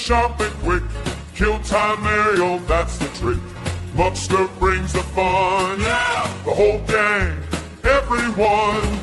sharp and quick. Kill time Ariel, that's the trick. Muckster brings the fun. Yeah! The whole gang, everyone.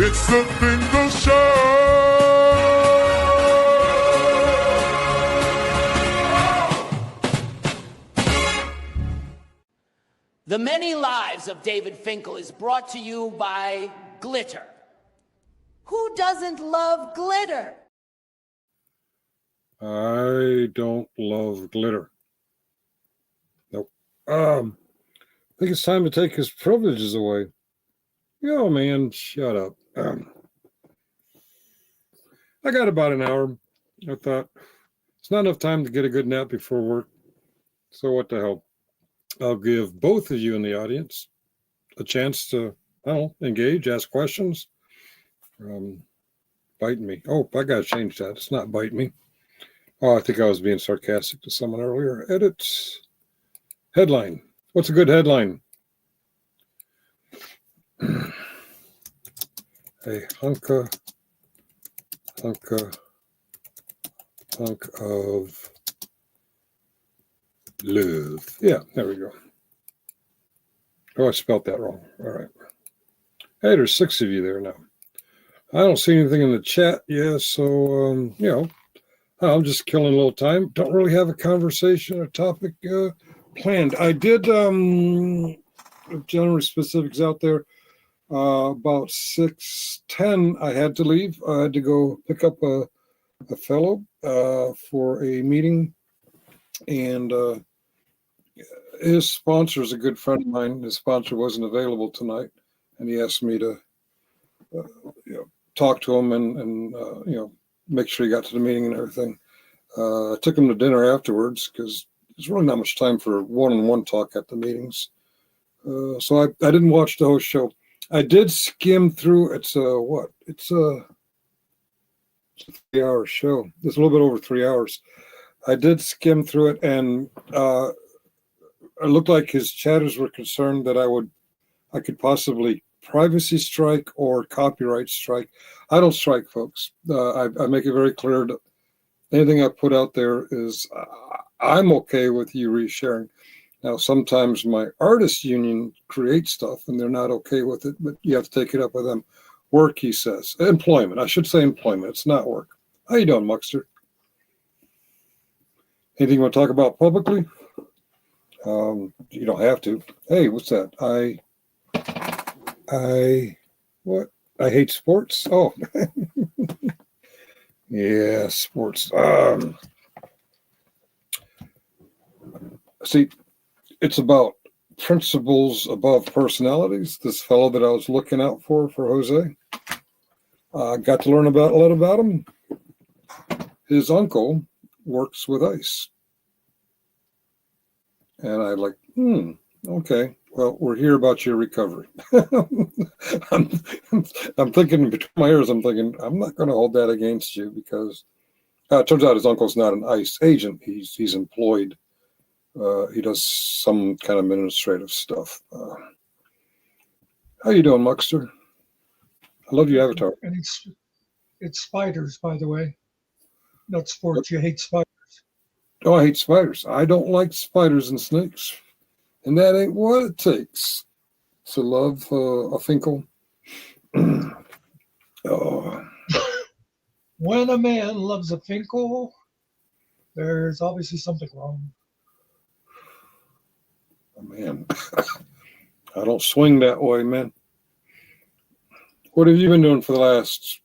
It's the Finkels Show! The Many Lives of David Finkel is brought to you by glitter. Who doesn't love glitter? I don't love glitter. Nope. I think it's time to take his privileges away. Yo, man, shut up. I got about an hour. I thought it's not enough time to get a good nap before work. So what the hell? I'll give both of you in the audience a chance to, I don't know, engage, ask questions. Bite me. Oh, I got to change that. It's not bite me. Oh, I think I was being sarcastic to someone earlier. Edit. Headline. What's a good headline? A hunk of love. Yeah, there we go. Oh, I spelled that wrong. All right. Hey, there's 6 of you there now. I don't see anything in the chat. Yeah, so, I'm just killing a little time. Don't really have a conversation or topic planned. I did, general specifics out there. About 6:10, I had to leave. I had to go pick up a fellow for a meeting, and his sponsor is a good friend of mine. His sponsor wasn't available tonight, and he asked me to, talk to him and make sure he got to the meeting and everything. I took him to dinner afterwards because there's really not much time for one-on-one talk at the meetings. So I didn't watch the whole show. I did skim through. It's a 3-hour show. It's a little bit over 3 hours. I did skim through it, and it looked like his chatters were concerned that I could possibly privacy strike or copyright strike. I don't strike, folks. I make it very clear that anything I put out there is I'm okay with you resharing. Now, sometimes my artist union creates stuff and they're not okay with it, but you have to take it up with them. Work, he says. Employment. I should say employment. It's not work. How you doing, Muckster? Anything you want to talk about publicly? You don't have to. Hey, what's that? What? I hate sports? Oh. Yeah, sports. See, it's about principles above personalities. This fellow that I was looking out for Jose, got to learn a lot about him. His uncle works with ice. And I okay. Well, we're here about your recovery. I'm thinking between my ears, I'm thinking, I'm not going to hold that against you because it turns out his uncle's not an ICE agent. He's employed. He does some kind of administrative stuff. How you doing, Muckster? I love your avatar. And it's spiders, by the way. Not sports. You hate spiders. Oh, I hate spiders. I don't like spiders and snakes. And that ain't what it takes to love a Finkel. Oh. When a man loves a Finkel, there's obviously something wrong. Oh, man. I don't swing that way, man. What have you been doing for the last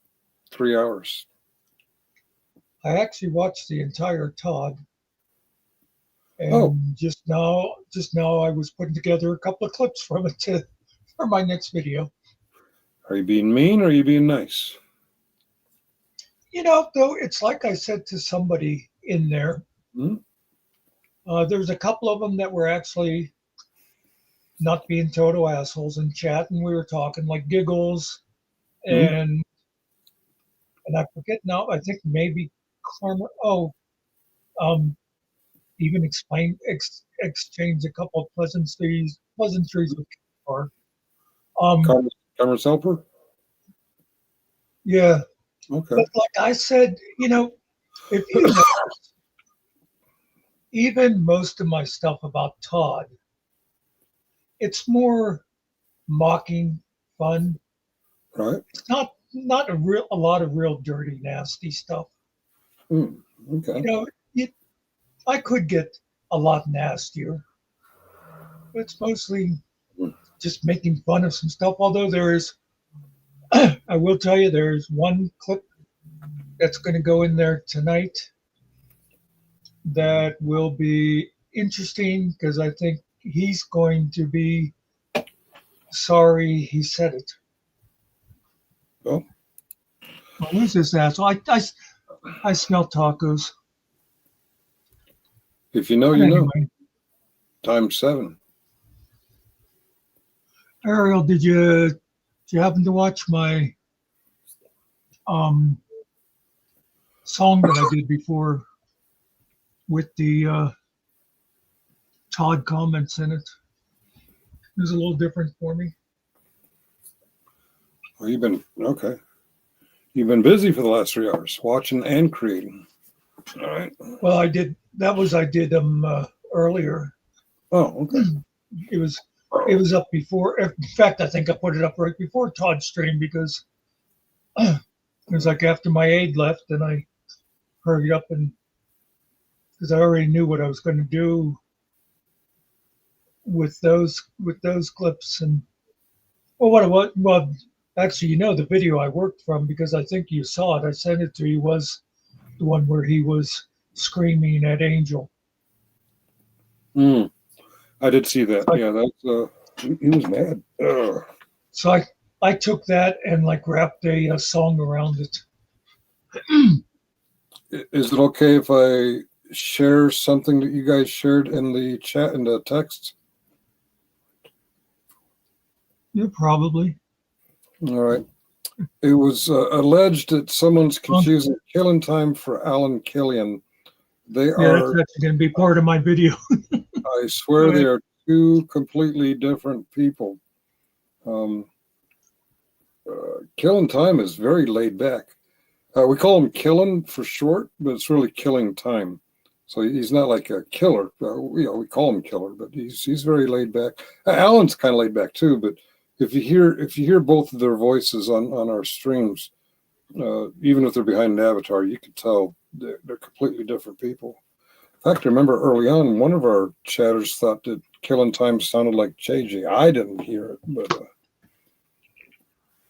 3 hours? I actually watched the entire Todd. And just now I was putting together a couple of clips from it for my next video. Are you being mean or are you being nice? You know, though, it's like I said to somebody in there, There's a couple of them that were actually not being total assholes in chat, and we were talking like Giggles Mhm. and I forget now. I think maybe Karma. Oh, um, even exchange a couple of pleasantries with Car. Um, Cameron Selper? yeah, Okay. but like I said, if you know, even most of my stuff about Todd, it's more mocking, fun. Right. It's not a lot of real dirty, nasty stuff. Mm, okay. You know, it, I could get a lot nastier, but it's mostly Mm. just making fun of some stuff. Although there is, I will tell you, there's one clip that's going to go in there tonight that will be interesting because I think he's going to be sorry he said it. Well, Well, who's this asshole? I smell tacos. if you know, But you know. anyway, Times 7. Ariel, did you happen to watch my um, song that I did before with the Todd comments in it? It was a little different for me. Well, okay. You've been busy for the last 3 hours, watching and creating. All right. Well, I did them earlier. Oh, okay. It was up before. In fact, I think I put it up right before Todd's stream because it was like after my aide left, and I hurried up and because I already knew what I was going to do with those clips and well, actually, the video I worked from because I think you saw it. I sent it to you was the one where he was screaming at Angel. Mm, I did see that. Like, Yeah, he was mad. Ugh. so I took that and like wrapped a song around it. Is it okay if I share something that you guys shared in the chat, in the text? Yeah, probably. All right. It was alleged that someone's confusing Killing Time for Alan Killian. They Yeah, that's are, actually going to be part of my video. I swear, they are two completely different people. Killing Time is very laid back. We call him Killing for short, but it's really Killing Time. So he's not like a killer. We call him Killer, but he's very laid back. Alan's kind of laid back too. But if you hear both of their voices on our streams, even if they're behind an avatar, you can tell they're completely different people. In fact, I remember early on, one of our chatters thought that Killing Time sounded like JJ. I didn't hear it, but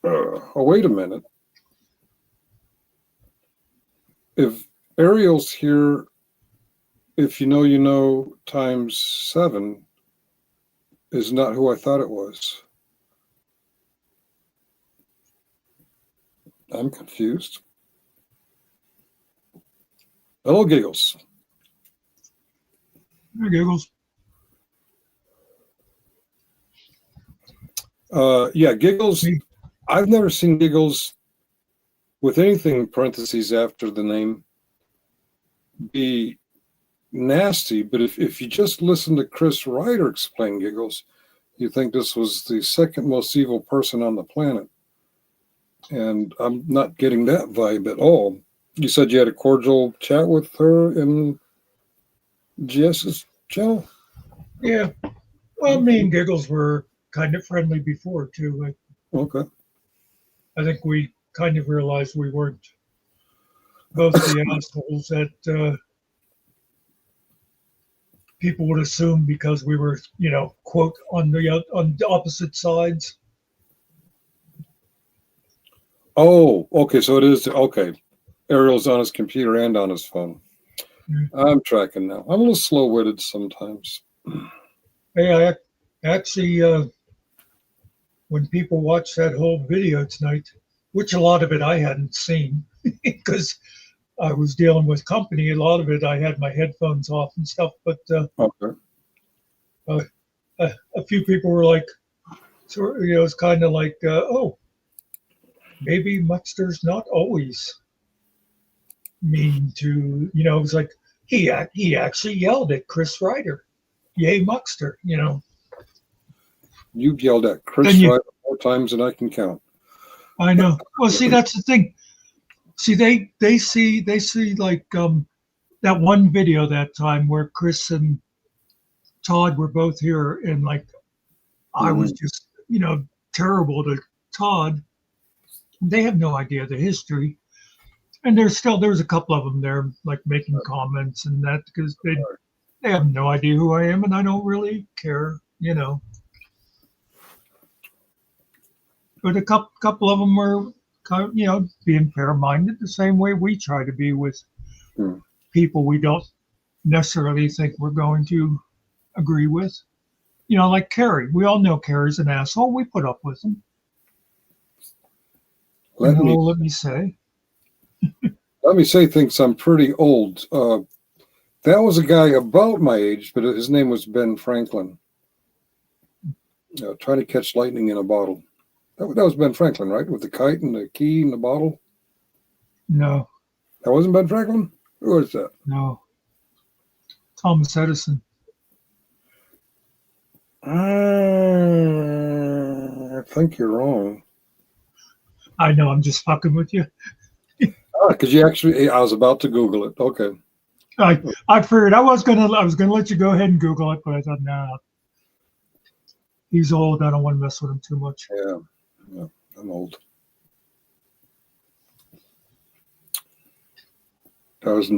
oh, wait a minute. If Ariel's here, if you know times 7 is not who I thought it was. I'm confused. Hello, Giggles. Hey, Giggles. Yeah, Giggles. I've never seen Giggles with anything in parentheses after the name be nasty, but if you just listen to Chris Ryder explain Giggles, you think this was the second most evil person on the planet. And I'm not getting that vibe at all. You said you had a cordial chat with her in GS's channel? Yeah. Well, me and Giggles were kind of friendly before, too. Okay. I think we kind of realized we weren't both the assholes that people would assume because we were, quote, on the opposite sides. Oh, okay. So it is. Okay. Ariel's on his computer and on his phone. I'm tracking now. I'm a little slow-witted sometimes. Hey, I actually, when people watch that whole video tonight, which a lot of it I hadn't seen, because I was dealing with company. A lot of it, I had my headphones off and stuff. But Okay. a few people were like, so, it's kind of like, oh, maybe Muxter's not always mean to, it was like he actually yelled at Chris Ryder, "Yay, Muxter!" You've yelled at Chris Then you, Ryder more times than I can count. I know. Well, see, that's the thing. See, they see like that one video that time where Chris and Todd were both here, and like I was just terrible to Todd. They have no idea the history, and there's a couple of them there like making comments and that because they have no idea who I am, and I don't really care. But a couple of them were being fair-minded the same way we try to be with people we don't necessarily think we're going to agree with. Like Kerry. We all know Kerry's an asshole. We put up with him. Let me say. Let me say, thinks I'm pretty old. That was a guy about my age, but his name was Ben Franklin. Trying to catch lightning in a bottle. That was Ben Franklin, right? With the kite and the key and the bottle? No. That wasn't Ben Franklin? Who was that? No. Thomas Edison. I think you're wrong. I know, I'm just fucking with you. Because I was about to Google it. Okay. I figured I was gonna let you go ahead and Google it, but I thought, nah. He's old. I don't want to mess with him too much. Yeah, I'm old. That was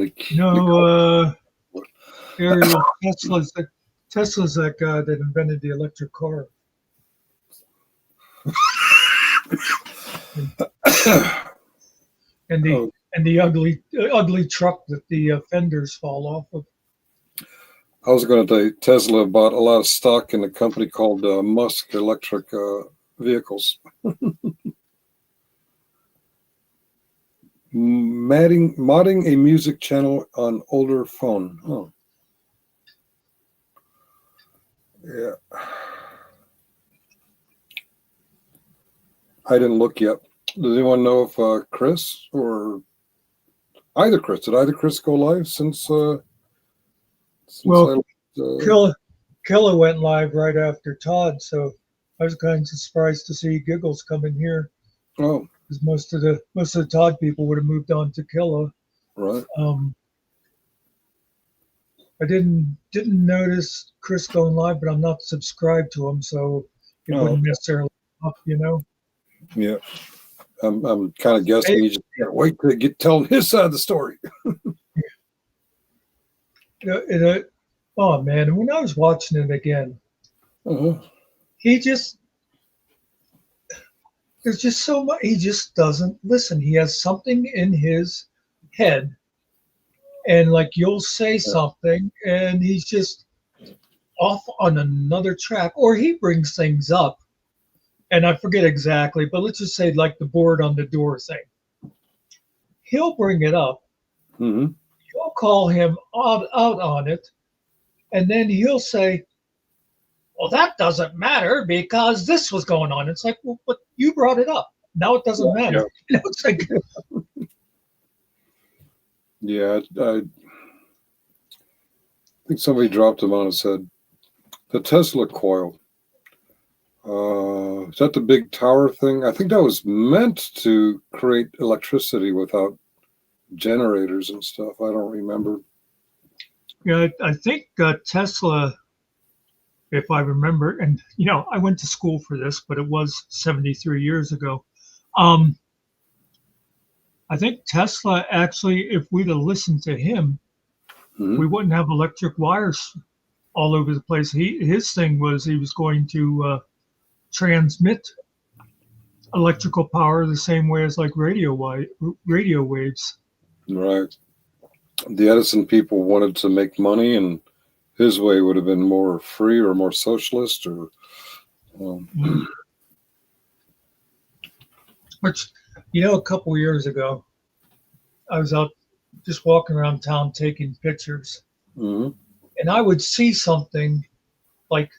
Ariel, Tesla's that guy that invented the electric car. and the ugly truck that the fenders fall off of. I was going to say Tesla bought a lot of stock in a company called Musk Electric Vehicles. Modding a music channel on older phone. Oh. Yeah. I didn't look yet. Does anyone know if Chris or either Chris, did either Chris go live since well, Killa went live right after Todd, so I was kind of surprised to see Giggles come in here. Oh, because most of the Todd people would have moved on to Killa. Right. I didn't notice Chris going live, but I'm not subscribed to him, so it wouldn't necessarily up, Yeah, I'm kind of guessing he just can't wait to get telling his side of the story. Oh man! When I was watching it again, there's just so much. He just doesn't listen. He has something in his head, and like you'll say something, and he's just off on another track, or he brings things up, and I forget exactly, but let's just say like the board on the door thing. He'll bring it up. Mm-hmm. You'll call him out on it. And then he'll say, well, that doesn't matter because this was going on. It's like, well, but you brought it up. Now it doesn't matter. Yeah. It's like, yeah, I think somebody dropped him on and said, the Tesla coil. Is that the big tower thing? I think that was meant to create electricity without generators and stuff. I don't remember. Yeah, I think Tesla, if I remember, and I went to school for this, but it was 73 years ago. I think Tesla actually, if we'd have listened to him, we wouldn't have electric wires all over the place. His thing was he was going to transmit electrical power the same way as like radio waves. Right. The Edison people wanted to make money, and his way would have been more free or more socialist, or. Which, a couple years ago, I was out just walking around town taking pictures, Hmm. and I would see something like,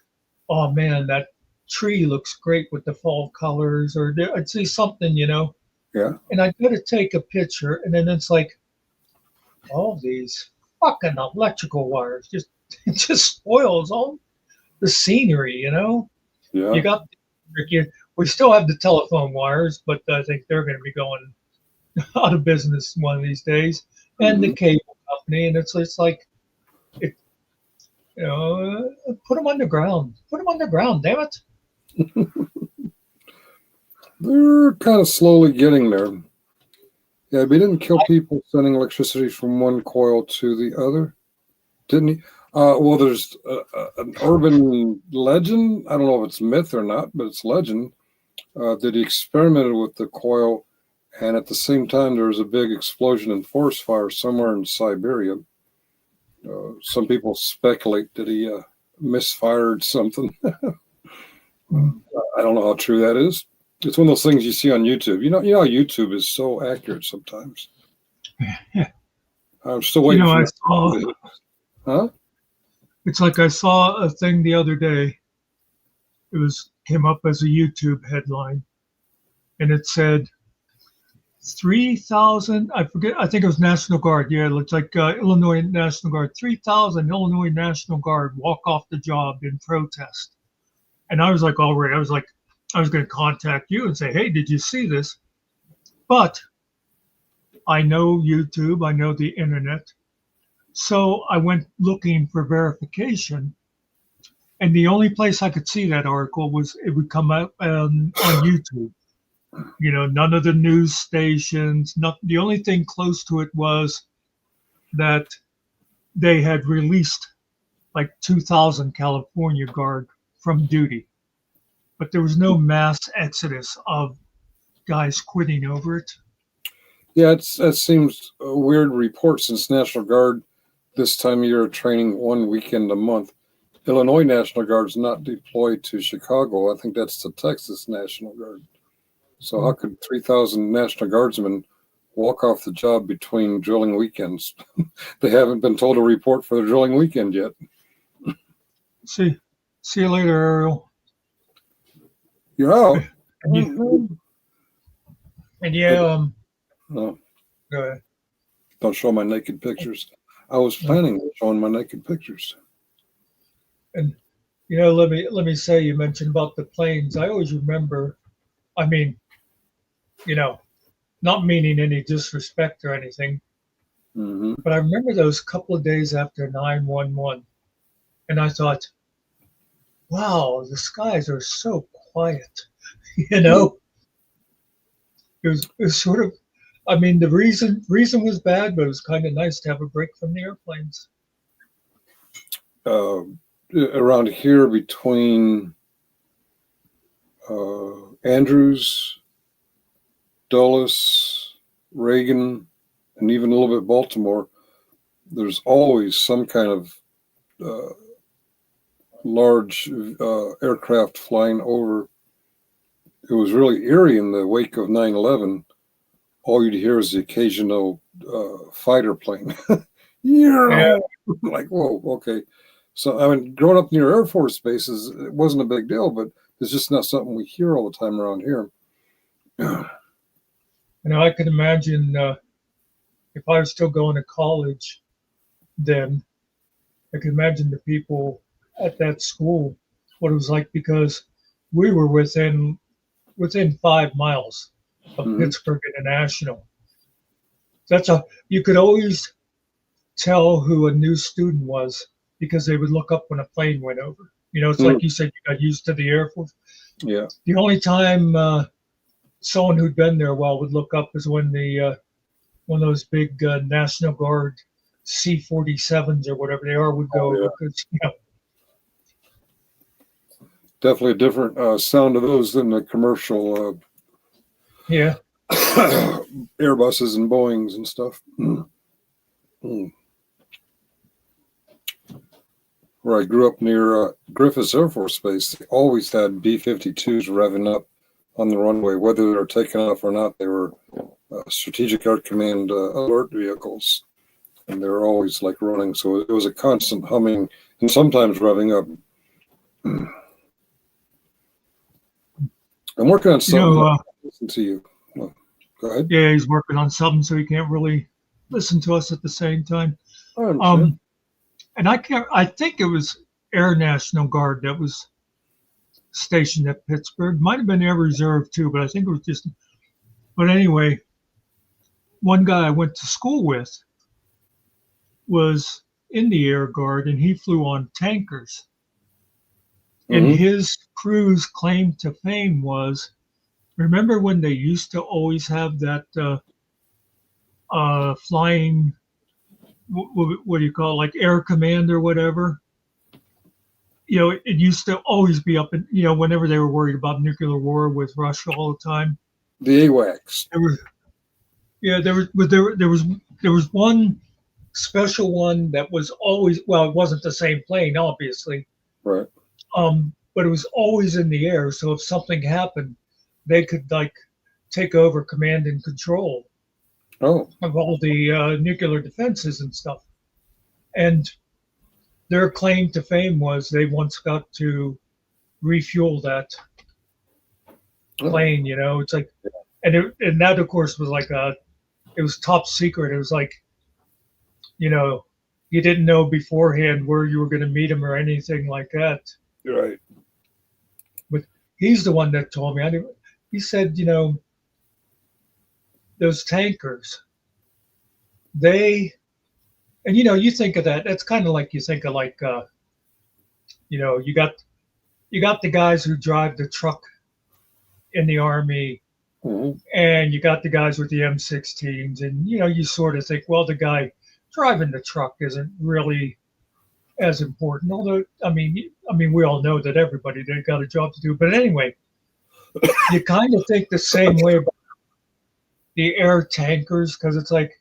oh man, that tree looks great with the fall colors, or I'd see something, Yeah. and I'd go to take a picture, and then it's like all these fucking electrical wires just it just spoils all the scenery. Yeah. You got we still have the telephone wires, but I think they're going to be going out of business one of these days, and the Hmm. cable company, and it's like it, put them underground, damn it. They're kind of slowly getting there. Yeah, we didn't kill people sending electricity from one coil to the other, didn't he? Well, there's an urban legend. I don't know if it's myth or not, but it's legend that he experimented with the coil, and at the same time, there was a big explosion and forest fire somewhere in Siberia. Some people speculate that he misfired something. Mm. I don't know how true that is. It's one of those things you see on YouTube. You know how YouTube is so accurate sometimes. Yeah. I'm still waiting for I that. saw Huh? it's like I saw a thing the other day. It came up as a YouTube headline, and it said 3,000. I forget. I think it was National Guard. Yeah, it looks like Illinois National Guard. 3,000 Illinois National Guard walk off the job in protest. And I was like, already. I was like, I was going to contact you and say, hey, did you see this? But I know YouTube. I know the internet. So I went looking for verification, and the only place I could see that article was it would come out on YouTube. None of the news stations. Not the only thing close to it was that they had released like 2,000 California Guard from duty, but there was no mass exodus of guys quitting over it. Yeah, that seems a weird report since National Guard this time of year are training one weekend a month. Illinois National Guard's not deployed to Chicago. I think that's the Texas National Guard. So how could 3,000 National Guardsmen walk off the job between drilling weekends? They haven't been told to report for the drilling weekend yet. See you later, Ariel. You're out. And yeah, No, go ahead. don't show my naked pictures. I was planning on showing my naked pictures. And let me say, you mentioned about the planes. I always remember. I mean, not meaning any disrespect or anything, Hmm. but I remember those couple of days after 9/11, and I thought, wow, the skies are so quiet. It was sort of. I mean, the reason was bad, but it was kind of nice to have a break from the airplanes. Around here between Andrews, Dulles, Reagan, and even a little bit Baltimore, there's always some kind of large aircraft flying over. It was really eerie in the wake of 9/11. All you'd hear is the occasional fighter plane. Yeah. Like, whoa, okay. So, I mean, growing up near Air Force bases, it wasn't a big deal, but it's just not something we hear all the time around here. I could imagine if I was still going to college, then I could imagine the people at that school what it was like, because we were within 5 miles of Mhm. Pittsburgh International. You could always tell who a new student was because they would look up when a plane went over. It's like you said, you got used to the Air Force. Yeah. The only time someone who'd been there a while would look up is when one of those big National Guard C-47s or whatever they are would go Oh, yeah. over, because Definitely a different sound of those than the commercial yeah. Airbuses and Boeings and stuff. Where I grew up near Griffiths Air Force Base, they always had B-52s revving up on the runway. Whether they were taking off or not, they were Strategic Air Command alert vehicles, and they were always like running. So it was a constant humming and sometimes revving up. I'm working on something. Listen to you. Well, go ahead. Yeah, he's working on something, so he can't really listen to us at the same time. Oh, And I think it was Air National Guard that was stationed at Pittsburgh. Might have been Air Reserve too, but I think it was just. But anyway, one guy I went to school with was in the Air Guard, and he flew on tankers. And his crew's claim to fame was, remember when they used to always have that flying, what do you call it, like Air Command or whatever? You know, it used to always be up in, you know, whenever they were worried about nuclear war with Russia all the time. The AWACS. There was one special one that was always, well, it wasn't the same plane, obviously. Right. But it was always in the air. So if something happened, they could like take over command and control of all the nuclear defenses and stuff. And their claim to fame was they once got to refuel that plane. You know, it's like, and that of course was like it was top secret. It was like, you know, you didn't know beforehand where you were going to meet him or anything like that. Right. But he's the one that told me. He said, you know, those tankers, and you know, you think of that. That's kind of like you think of like, you know, you got the guys who drive the truck in the Army, and you got the guys with the M16s, and you know, you sort of think, well, the guy driving the truck isn't really as important. Although, I mean, we all know that everybody they got a job to do. But anyway, you kind of think the same way about the air tankers, because it's like,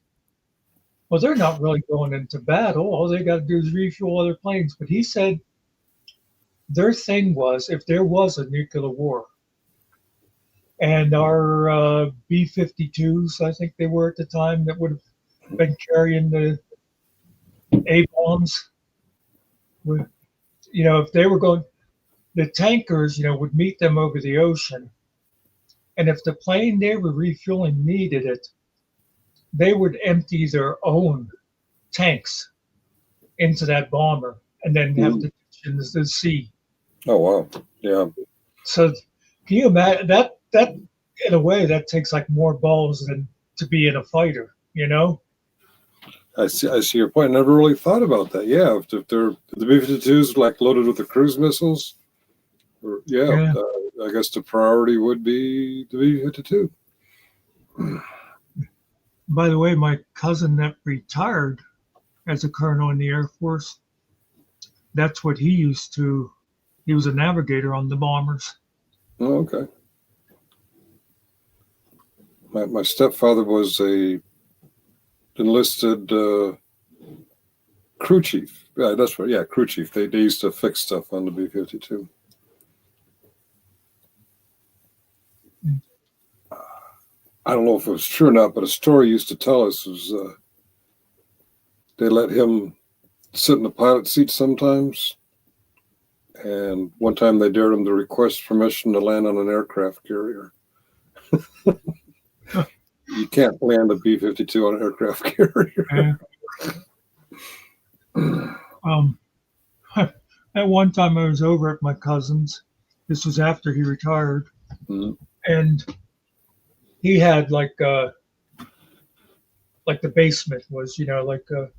well, they're not really going into battle. All they got to do is refuel other planes. But he said their thing was, if there was a nuclear war, and our B-52s, I think they were at the time, that would have been carrying the A-bombs, you know, if they were going, the tankers, you know, would meet them over the ocean. And if the plane they were refueling needed it, they would empty their own tanks into that bomber and then have to ditch in the sea. Oh, wow. Yeah. So can you imagine that in a way that takes like more balls than to be in a fighter, you know? I see your point. I never really thought about that. Yeah, if the B-52s like loaded with the cruise missiles, or, I guess the priority would be the B-52. By the way, my cousin that retired as a colonel in the Air Force, that's what he used to. He was a navigator on the bombers. Oh, okay. My stepfather was a enlisted crew chief. Yeah, that's right. Yeah, crew chief. They used to fix stuff on the B-52. I don't know if it was true or not, but a story used to tell us was they let him sit in the pilot seat sometimes, and one time they dared him to request permission to land on an aircraft carrier. You can't land a B-52 on an aircraft carrier. At one time I was over at my cousin's. This was after he retired, and he had like the basement was, you know, like a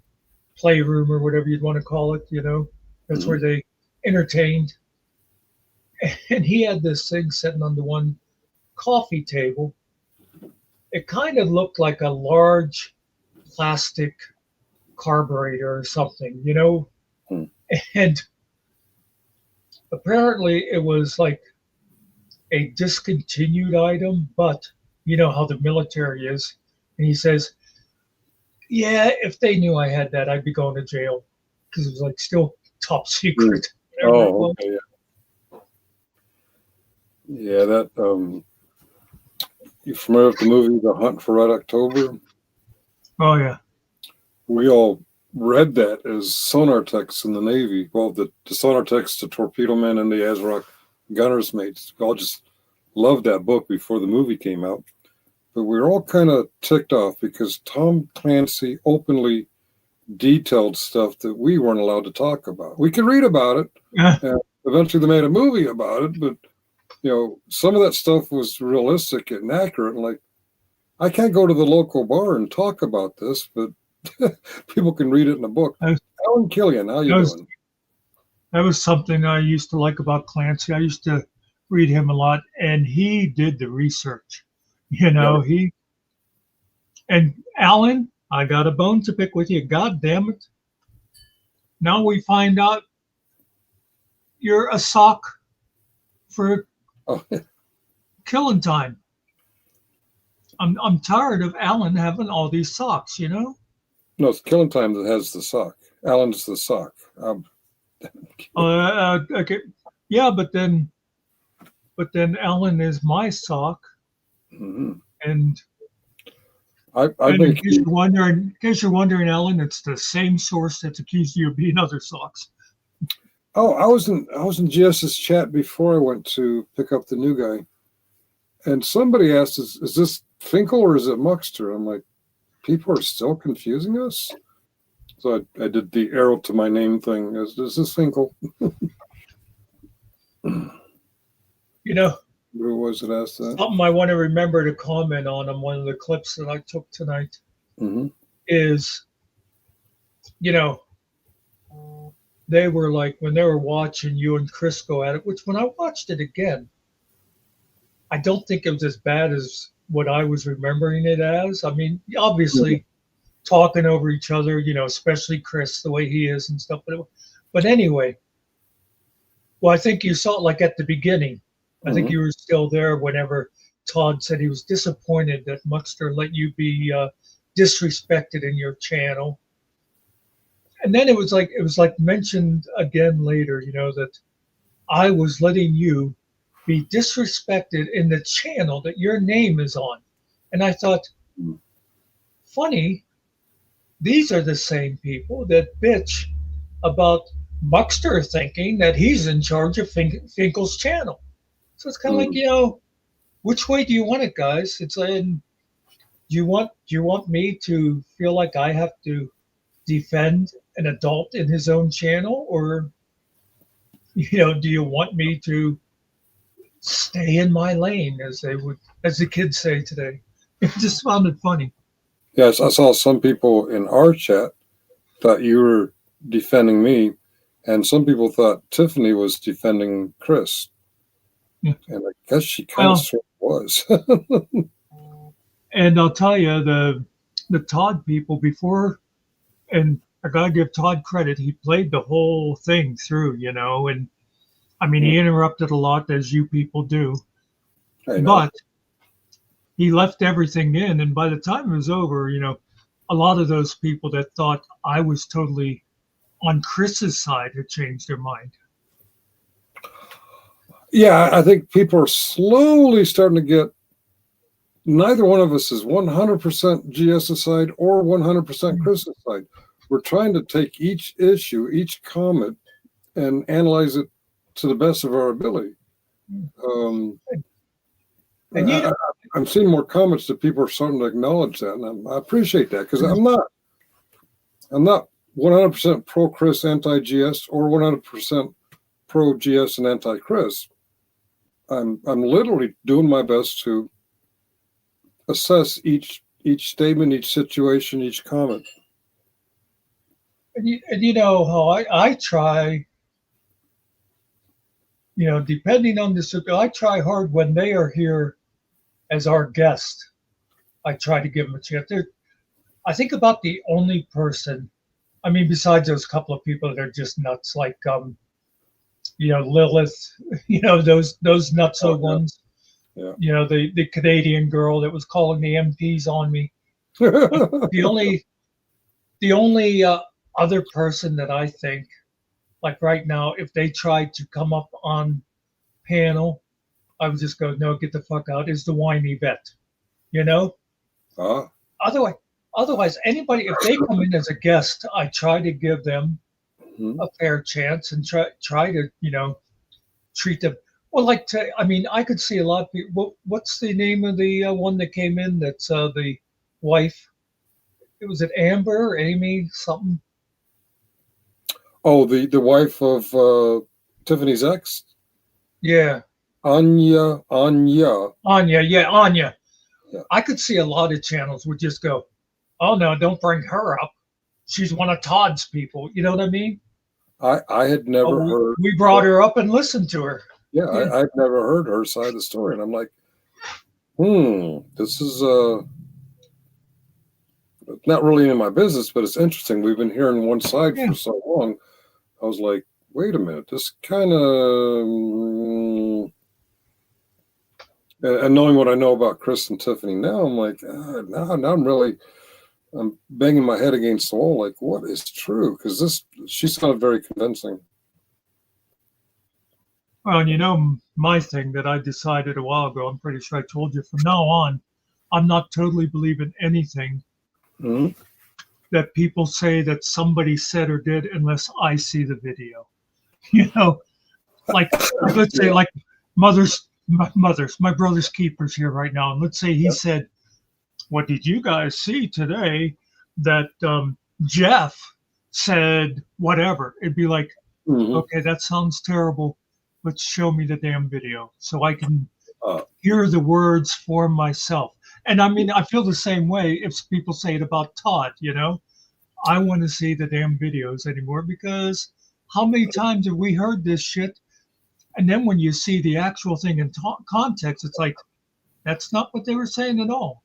playroom or whatever you'd want to call it, you know. That's where they entertained. And he had this thing sitting on the one coffee table. It kind of looked like a large plastic carburetor or something, you know. And apparently it was like a discontinued item, but you know how the military is. And he says, yeah, if they knew I had that, I'd be going to jail, because it was like still top secret. Oh, okay, yeah. Yeah, that You familiar with the movie The Hunt for Red October? Oh yeah. We all read that as sonar techs in the Navy. Well, the sonar techs, the torpedo men, and the ASROC gunners mates. We all just loved that book before the movie came out. But we were all kind of ticked off because Tom Clancy openly detailed stuff that we weren't allowed to talk about. We could read about it. Yeah. And eventually they made a movie about it, but some of that stuff was realistic and accurate. Like, I can't go to the local bar and talk about this, but people can read it in a book. Alan Killian, how you doing? That was something I used to like about Clancy. I used to read him a lot, and he did the research. And Alan, I got a bone to pick with you. God damn it. Now we find out you're a sock for killing time. I'm tired of Alan having all these socks, No, it's Killing Time that has the sock. Alan's the sock. Okay. Yeah, but then Alan is my sock. Mm-hmm. And in case you're wondering, Alan, it's the same source that's accused you of being other socks. Oh, I was in GS's chat before I went to pick up the new guy, and somebody asked, "Is this Finkel or is it Muxter?" I'm like, people are still confusing us. So I did the arrow to my name thing. Is this Finkel? Who was it asked that? Something I want to remember to comment on one of the clips that I took tonight is, they were like, when they were watching you and Chris go at it, which when I watched it again, I don't think it was as bad as what I was remembering it as. I mean, obviously talking over each other, especially Chris, the way he is and stuff. But anyway, well, I think you saw it like at the beginning. I think you were still there whenever Todd said he was disappointed that Muxter let you be disrespected in your channel. And then it was like mentioned again later, that I was letting you be disrespected in the channel that your name is on. And I thought, funny, these are the same people that bitch about Muxter thinking that he's in charge of Finkel's channel. So it's kind of like, which way do you want it, guys? It's like, do you want me to feel like I have to defend an adult in his own channel, or do you want me to stay in my lane, as the kids say today? It just sounded funny. Yes, I saw some people in our chat thought you were defending me, and some people thought Tiffany was defending Chris. Yeah. And I guess she kind of sort of was. And I'll tell you, the Todd people before, and I gotta give Todd credit, he played the whole thing through, and I mean, he interrupted a lot, as you people do, but he left everything in. And by the time it was over, a lot of those people that thought I was totally on Chris's side had changed their mind. Yeah, I think people are slowly starting to get, neither one of us is 100% GS's side or 100% Chris's side. We're trying to take each issue, each comment, and analyze it to the best of our ability. I'm seeing more comments that people are starting to acknowledge that, and I appreciate that, because I'm not 100% pro Chris, anti GS, or 100% pro GS and anti Chris. I'm literally doing my best to assess each statement, each situation, each comment. And you know how I try, depending on the subject, I try hard when they are here as our guest. I try to give them a chance. I think about the only person, I mean, besides those couple of people that are just nuts, like Lilith, those nutso ones. Yeah. The Canadian girl that was calling the MPs on me. The only other person that I think, like right now, if they tried to come up on panel, I would just go, no, get the fuck out, is the whiny vet. you know. Ah, Otherwise, anybody, if they come in as a guest, I try to give them mhm. a fair chance and try to, treat them well. I mean, I could see a lot of people. What's the name of the one that came in? That's the wife. It was it Amber, Amy, something. Oh, the wife of Tiffany's ex, Yeah, Anya. Anya. Yeah, Anya. Yeah. I could see a lot of channels would just go, "Oh no, don't bring her up. She's one of Todd's people." You know what I mean? I had never Oh, heard. we brought her up and listened to her. Yeah, I'd never heard her side of the story, and I'm like, this is not really in my business, but it's interesting. We've been hearing one side Yeah. for so long. I was like, wait a minute, this kind of, and knowing what I know about Chris and Tiffany now, I'm like, now I'm banging my head against the wall. Like, what is true? Because she sounded very convincing. Well, and my thing that I decided a while ago, I'm pretty sure I told you from now on, I'm not totally believing anything Mhm. that people say that somebody said or did unless I see the video. You know, like let's say like my brother's keeper's here right now, and let's say he said, "What did you guys see today?" That Jeff said whatever. It'd be like, Mhm. okay, that sounds terrible. Let's show me the damn video so I can Uh, hear the words for myself. And I mean, I feel the same way if people say it about Todd, I want to see the damn videos anymore because how many times have we heard this shit? And then when you see the actual thing in context, it's like, that's not what they were saying at all.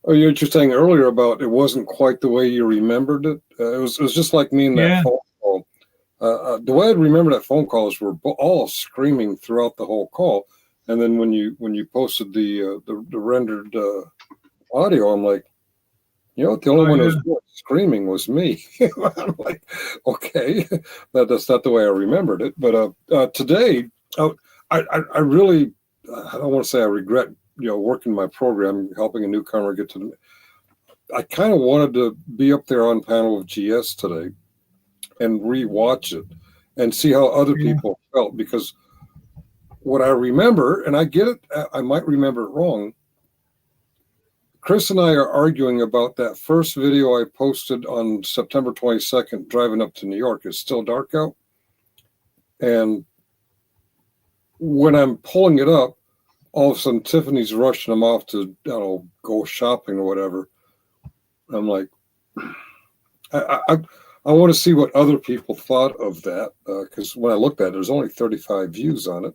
Oh, you were just saying earlier about it wasn't quite the way you remembered it. It was just like me in that Yeah. phone call. The way I remember that phone call is we're all screaming throughout the whole call, and then when you posted the rendered audio, I'm like, the only Oh, one who yeah. was really screaming was me. I'm like, okay, that's not the way I remembered it. But today, I really, I don't want to say I regret working my program, helping a newcomer get to the. I kind of wanted to be up there on panel of GS today and rewatch it and see how other Yeah. people felt, because what I remember, and I get it, I might remember it wrong. Chris and I are arguing about that first video I posted on September 22nd, driving up to New York. It's still dark out. And when I'm pulling it up, all of a sudden Tiffany's rushing him off to, I don't know, go shopping or whatever. I'm like, I want to see what other people thought of that, because when I looked at it, there's only 35 views on it.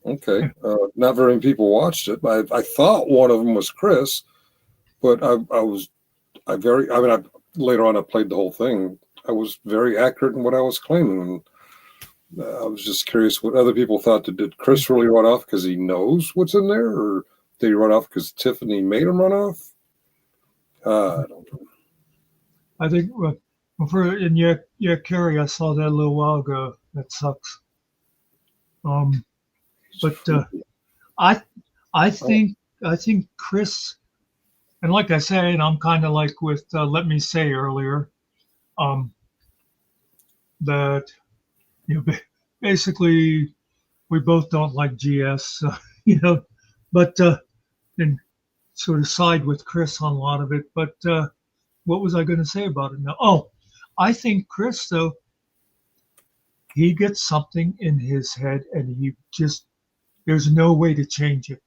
Okay, not very many people watched it. I thought one of them was Chris, but later on I played the whole thing. I was very accurate in what I was claiming, and I was just curious what other people thought. Did Chris really run off because he knows what's in there, or did he run off because Tiffany made him run off? I don't know. I think, Carrie, I saw that a little while ago. That sucks. But I think Chris, and like I say, and I'm kind of like with Let Me Say earlier, that basically we both don't like GS, but then sort of side with Chris on a lot of it. But what was I going to say about it now? Oh, I think Chris, though, he gets something in his head and there's no way to change it.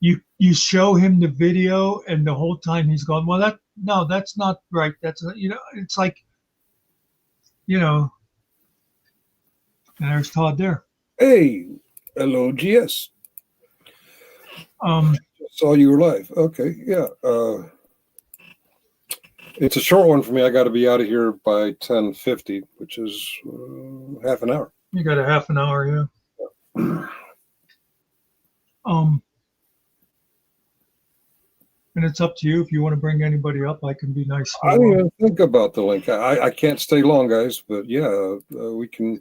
You show him the video and the whole time he's going, well, that's not right. That's not, it's like, and there's Todd there. Hey, hello, GS. Saw you were live. Okay, yeah. It's a short one for me. I got to be out of here by 10:50, which is half an hour. You got a half an hour, yeah. And it's up to you if you want to bring anybody up. I can be nice. I didn't even think about the link. I can't stay long, guys, but yeah, we can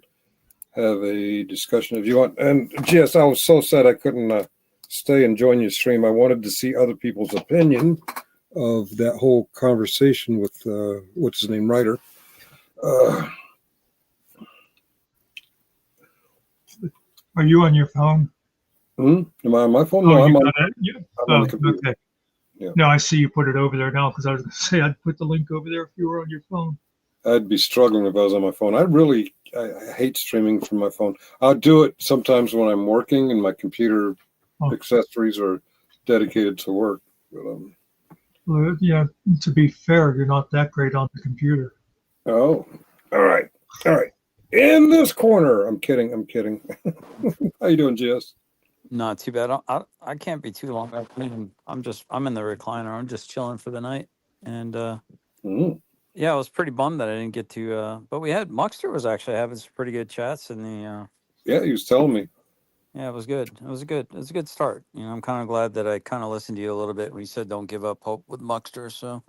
have a discussion if you want. And GS, I was so sad I couldn't stay and join your stream. I wanted to see other people's opinion of that whole conversation with what's his name, Ryder. Are you on your phone? Am I on my phone? Oh, No, you I'm on, got it. I'm on the computer. Okay. Yeah. No, I see you put it over there now because I was going to say I'd put the link over there if you were on your phone. I'd be struggling if I was on my phone. I hate streaming from my phone. I'll do it sometimes when I'm working and my computer accessories are dedicated to work. But, Well, yeah, to be fair, you're not that great on the computer. oh, all right. In this corner. I'm kidding. How you doing, Jess? Not too bad. I can't be too long. I'm in the recliner. I'm just chilling for the night. And yeah, I was pretty bummed that I didn't get to. But we had Muxter was actually having some pretty good chats in the. Yeah, he was telling me. Yeah, it was good. It was a good start. You know, I'm kind of glad that I kind of listened to you a little bit when you said don't give up hope with Muxter. So,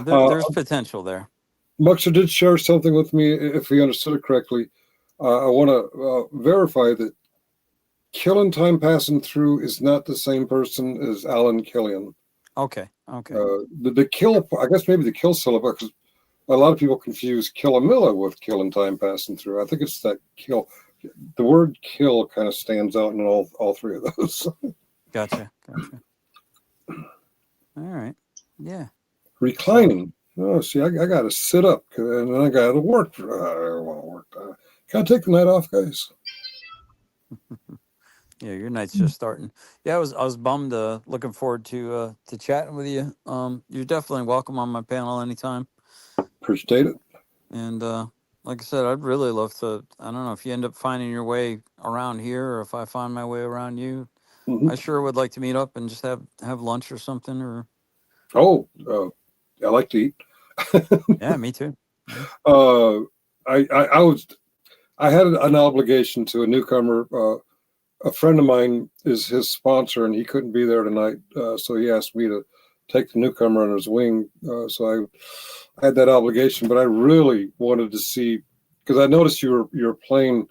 there's potential there. Muxter did share something with me, if we understood it correctly. I want to verify that Killing Time Passing Through is not the same person as Alan Killian. Okay. The kill, I guess maybe the kill syllable, because a lot of people confuse Killamilla with Killing Time Passing Through. I think it's that kill. The word kill kind of stands out in all three of those. Gotcha. All right. Yeah. Reclining. Oh, see, I got to sit up, and then I got to work. I want to work. Can I take the night off, guys? Yeah, your night's just starting. Yeah, I was bummed. Looking forward to chatting with you. You're definitely welcome on my panel anytime. Appreciate it. And like I said, I'd really love to. I don't know if you end up finding your way around here, or if I find my way around you. I sure would like to meet up and just have lunch or something. Or I like to eat. Yeah, me too. I had an obligation to a newcomer. A friend of mine is his sponsor, and he couldn't be there tonight, so he asked me to take the newcomer under his wing. So I had that obligation, but I really wanted to see, because I noticed you were playing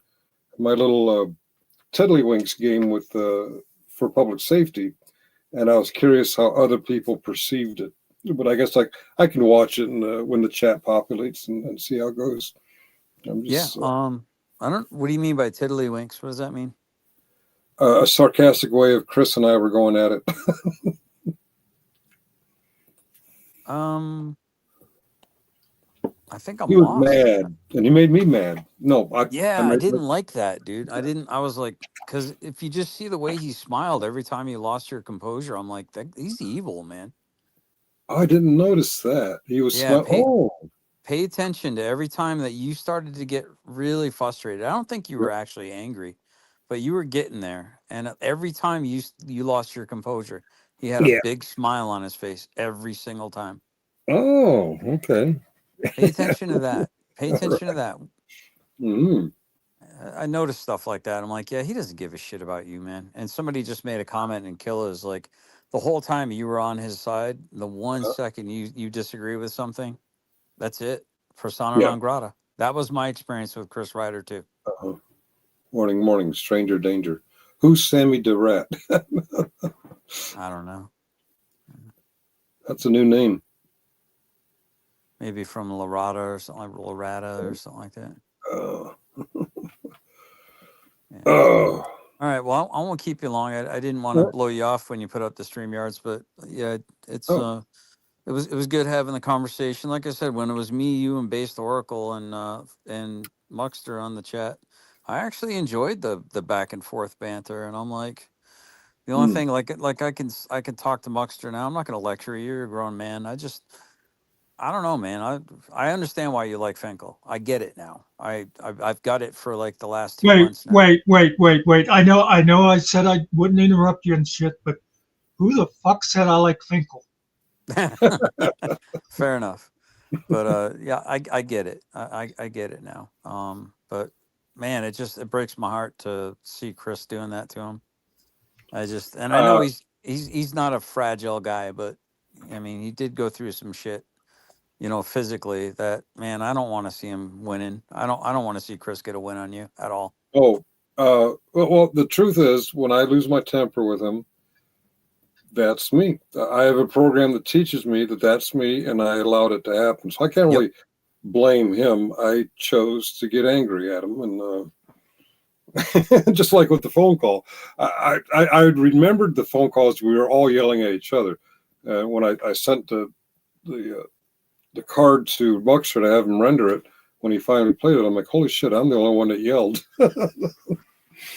my little Tiddlywinks game with for public safety, and I was curious how other people perceived it. But I guess I can watch it and when the chat populates and see how it goes. I don't. What do you mean by tiddlywinks? What does that mean? A sarcastic way of Chris and I were going at it. I think I'm he was lost. mad, and he made me mad. No, I didn't like that, dude. I was like, because if you just see the way he smiled every time you lost your composure, I'm like, he's evil, man. I didn't notice that. He was Pay attention to every time that you started to get really frustrated. I don't think you were actually angry, but you were getting there. And every time you lost your composure, he had a big smile on his face every single time. Oh, okay. Pay attention to that. Pay attention to that. Mm-hmm. I noticed stuff like that. I'm like, yeah, he doesn't give a shit about you, man. And somebody just made a comment, and Killa is like, the whole time you were on his side, the 1 second you disagree with something, that's it. Persona non grata. That was my experience with Chris Ryder too. Morning, stranger danger. Who's Sammy DeRat? I don't know. That's a new name. Maybe from Lorata or something like that. All right. Well, I won't keep you long. I didn't want to blow you off when you put up the StreamYards, but yeah, it's it was good having the conversation. Like I said, when it was me, you, and Based Oracle and Muxter on the chat, I actually enjoyed the back and forth banter. And I'm like, the only thing like I can talk to Muxter now. I'm not going to lecture you. You're a grown man. I don't know, man. I understand why you like Finkel. I get it now. I've got it for like the last 2 months now. Wait. I know I said I wouldn't interrupt you and shit, but who the fuck said I like Finkel? Fair enough. But yeah, I get it. I get it now. But man, it breaks my heart to see Chris doing that to him. I know he's not a fragile guy, but I mean, he did go through some shit, physically, that, man, I don't want to see him winning. I don't want to see Chris get a win on you at all. Oh, Well, the truth is, when I lose my temper with him, that's me. I have a program that teaches me that that's me, and I allowed it to happen. So I can't Yep. really blame him. I chose to get angry at him, and just like with the phone call, I remembered the phone calls. We were all yelling at each other. When I sent the card to Buckster to have him render it, when he finally played it, I'm like, holy shit, I'm the only one that yelled.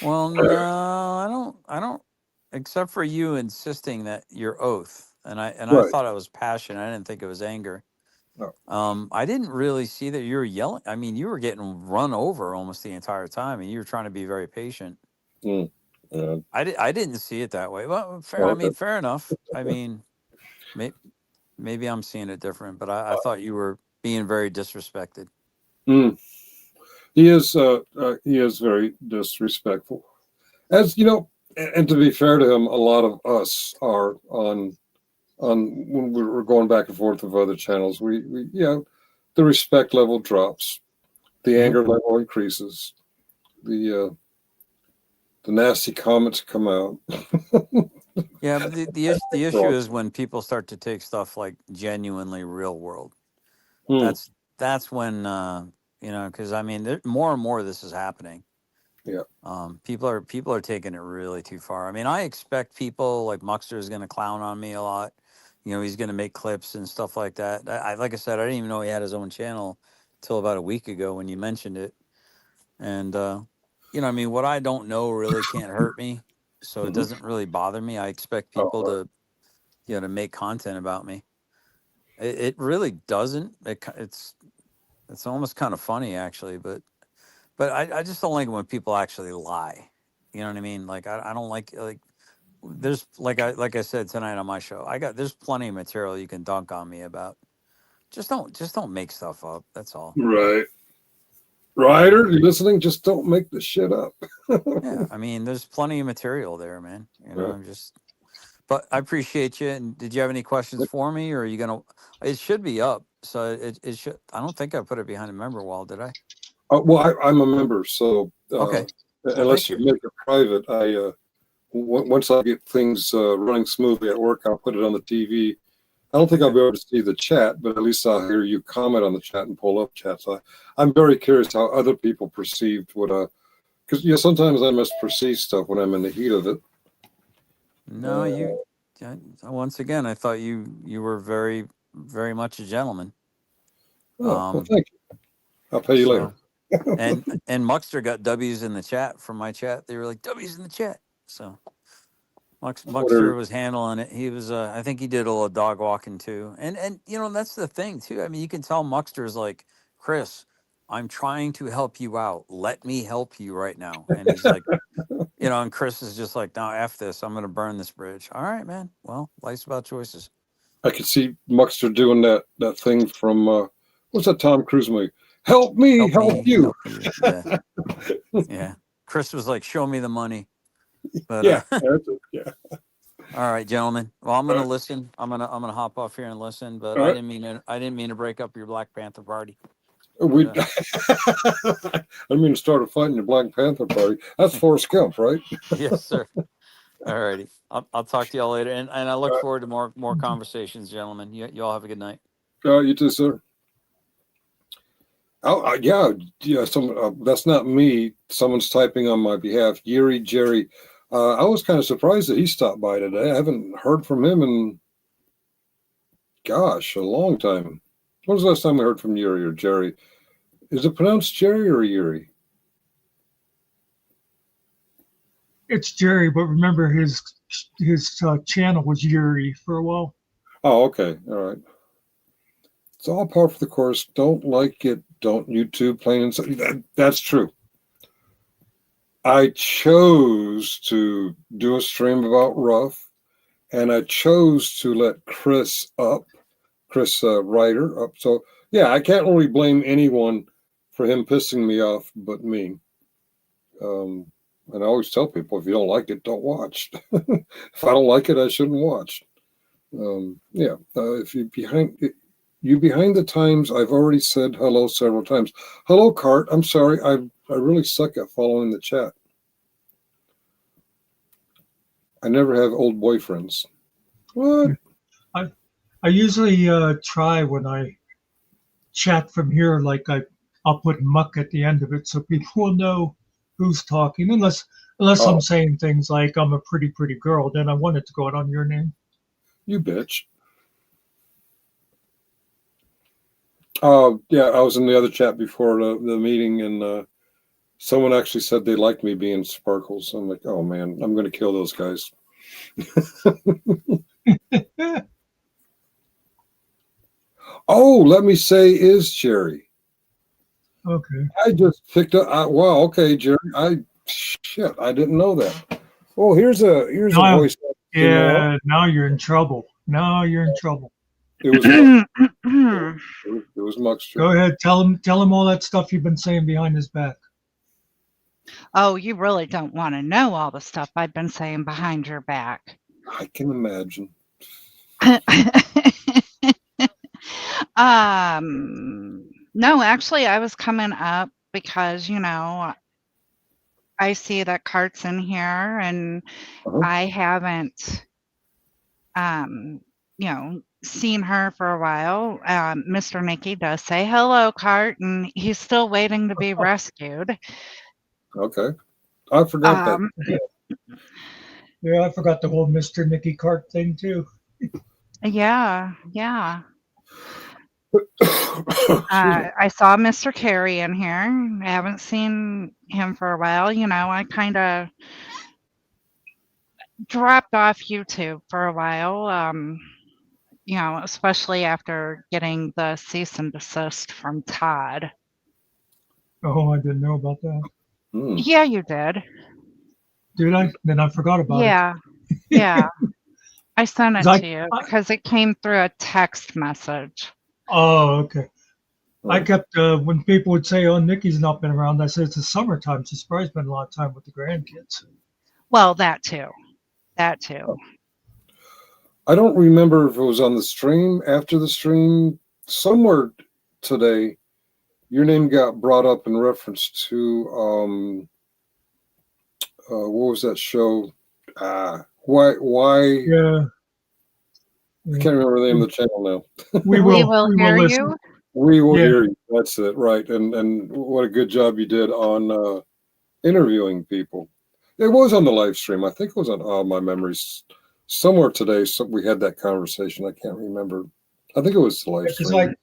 Well, no, I don't, except for you insisting that your oath, and I Right. thought it was passion. I didn't think it was anger. No. I didn't really see that you were yelling. I mean, you were getting run over almost the entire time, and you were trying to be very patient. Mm. Yeah. I didn't see it that way. Well, fair. I Okay. mean, fair enough. I mean, maybe I'm seeing it different, but I thought you were being very disrespected. Mm. He is very disrespectful. As you know, and to be fair to him, a lot of us are on when we're going back and forth with other channels. We the respect level drops, the Mhm. anger level increases, the nasty comments come out. Yeah, but the issue is when people start to take stuff like genuinely real world. Hmm. That's when because I mean, more and more of this is happening. Yeah. People are taking it really too far. I mean, I expect people like Muxter is going to clown on me a lot. He's going to make clips and stuff like that. Like I said, I didn't even know he had his own channel till about a week ago when you mentioned it. And I mean, what I don't know really can't hurt me, so it Mhm. doesn't really bother me. I expect people Oh, to make content about me. It really doesn't. It's almost kind of funny actually, but I just don't like it when people actually lie. You know what I mean? Like I don't like there's like I said tonight on my show. There's plenty of material you can dunk on me about. Just don't make stuff up. That's all. right. You know? Ryder, you listening? Just don't make the shit up. Yeah. I mean, there's plenty of material there, man. Yeah. I'm just. But I appreciate you. And did you have any questions for me, or are you gonna? It should be up. So it should. I don't think I put it behind a member wall, did I? Well, I'm a member, so Okay. Well, unless thank you you. make it private, once I get things running smoothly at work, I'll put it on the TV. I don't think I'll Okay. be able to see the chat, but at least I'll hear you comment on the chat and pull up chats. I'm very curious how other people perceived because sometimes I misperceive stuff when I'm in the heat of it. No, once again, I thought you were very, very much a gentleman. Oh, well, Um, thank you. I'll pay you later. so and Muxter got W's in the chat from my chat. They were like W's in the chat. So Muxter Whatever. was handling it. He was I think he did a little dog walking too. And that's the thing too. I mean, you can tell Muxter is like, Chris, I'm trying to help you out. Let me help you right now. And he's like, and Chris is just like, no, F this. I'm going to burn this bridge. All right, man. Well, life's about choices. I could see Muxter doing that thing from what's that Tom Cruise movie? Help me, Help help me you. help you. Yeah. Yeah. Chris was like, show me the money. But Yeah, that's it. Yeah. all right, gentlemen. Well, I'm All gonna right. listen. I'm gonna hop off here and listen. But All I right. didn't mean to break up your Black Panther party. But We. I mean to start a fight in the Black Panther party. That's Forrest Gump, right? yes, sir. All righty. I'll talk to y'all later, and I look forward to more conversations, gentlemen. You all have a good night. You too, sir. Oh, yeah. Some that's not me. Someone's typing on my behalf. Yuri Jerry. I was kind of surprised that he stopped by today. I haven't heard from him in, gosh, a long time. When was the last time we heard from Yuri or Jerry? Is it pronounced Jerry or Yuri? It's Jerry, but remember his channel was Yuri for a while. Oh, okay. All right. It's all par for the course. Don't like it. Don't YouTube plain and simple. That's true. I chose to do a stream about Ruff, and I chose to let Chris Ryder up. So yeah, I can't really blame anyone for him pissing me off, but me. And I always tell people, if you don't like it, don't watch. If I don't like it, I shouldn't watch. If you behind the times, I've already said hello several times. Hello, Cart. I'm sorry. I really suck at following the chat. I never have old boyfriends. What? I usually try when I chat from here, like I'll put muck at the end of it so people will know who's talking. Unless Oh, I'm saying things like I'm a pretty girl, then I want it to go out on your name. you bitch. Yeah, I was in the other chat before the meeting, and someone actually said they liked me being Sparkles. I'm like, oh man, I'm going to kill those guys. Oh, let me say is Jerry. Okay. I just picked up. Wow, okay, Jerry. Shit, I didn't know that. Oh, here's a Now, voice. yeah, now you're in trouble. Now you're in trouble. It was it was Muckster. Go ahead, tell him all that stuff you've been saying behind his back. Oh, you really don't want to know all the stuff I've been saying behind your back. I can imagine. No, actually, I was coming up because, you know, I see that Cart's in here and Uh-huh. I haven't, you know, seen her for a while. Mr. Nicky does say hello, Cart, and he's still waiting to be rescued. Okay, I forgot that. Yeah, I forgot the whole Mr. Nicky Cart thing too. Yeah, yeah. Excuse me. I saw Mr. Carey in here. I haven't seen him for a while. You know, I kind of dropped off YouTube for a while, you know, especially after getting the cease and desist from Todd. Oh, I didn't know about that. Yeah, you did. Did I? Then I forgot about Yeah, it. yeah. I sent it 'Cause to you because it came through a text message. Oh, okay. I kept when people would say, "Oh, Nikki's not been around," I said it's the summertime. She's probably spent a lot of time with the grandkids. Well, that too. That too. I don't remember if it was on the stream, after the stream, somewhere today, your name got brought up in reference to what was that show? Why Yeah. I can't remember the name of the channel now. We will hear listen. you. We will Yeah. hear you. That's it, right? And what a good job you did on interviewing people. It was on the live stream. I think it was on my memories somewhere today. So we had that conversation. I can't remember. I think it was the live Because stream.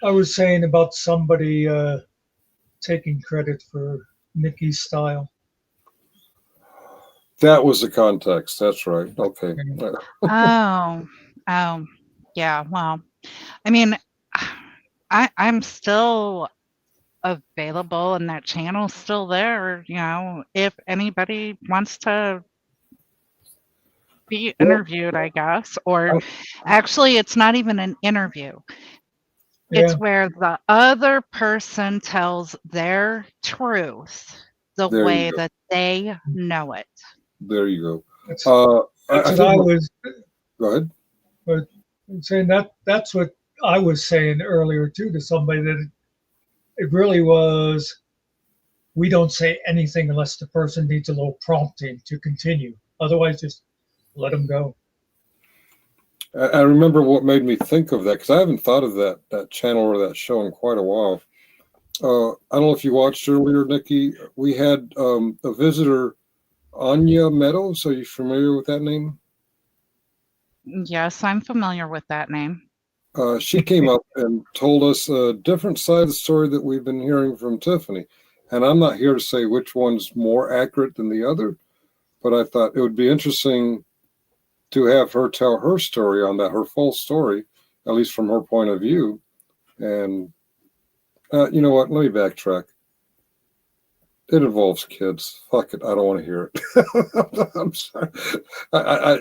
I was saying about somebody taking credit for Nikki's style. That was the context. That's right. Okay. Oh, yeah. Well, I mean, I'm still available and that channel's still there. You know, if anybody wants to be interviewed, I guess, or actually, it's not even an interview. Yeah. It's where the other person tells their truth the There you way go. that they know it. There you go. That's I what I was. Go ahead. But I'm saying that's what I was saying earlier too to somebody, that it really was. We don't say anything unless the person needs a little prompting to continue. Otherwise, just let them go. I remember what made me think of that, because I haven't thought of that channel or that show in quite a while. I don't know if you watched earlier, Nikki. We had a visitor, Anya Meadows. Are you familiar with that name? Yes, I'm familiar with that name. She came up and told us a different side of the story that we've been hearing from Tiffany. And I'm not here to say which one's more accurate than the other, but I thought it would be interesting to have her tell her story on that, her full story, at least from her point of view. And you know what? Let me backtrack. It involves kids. Fuck it. I don't want to hear it. I'm sorry.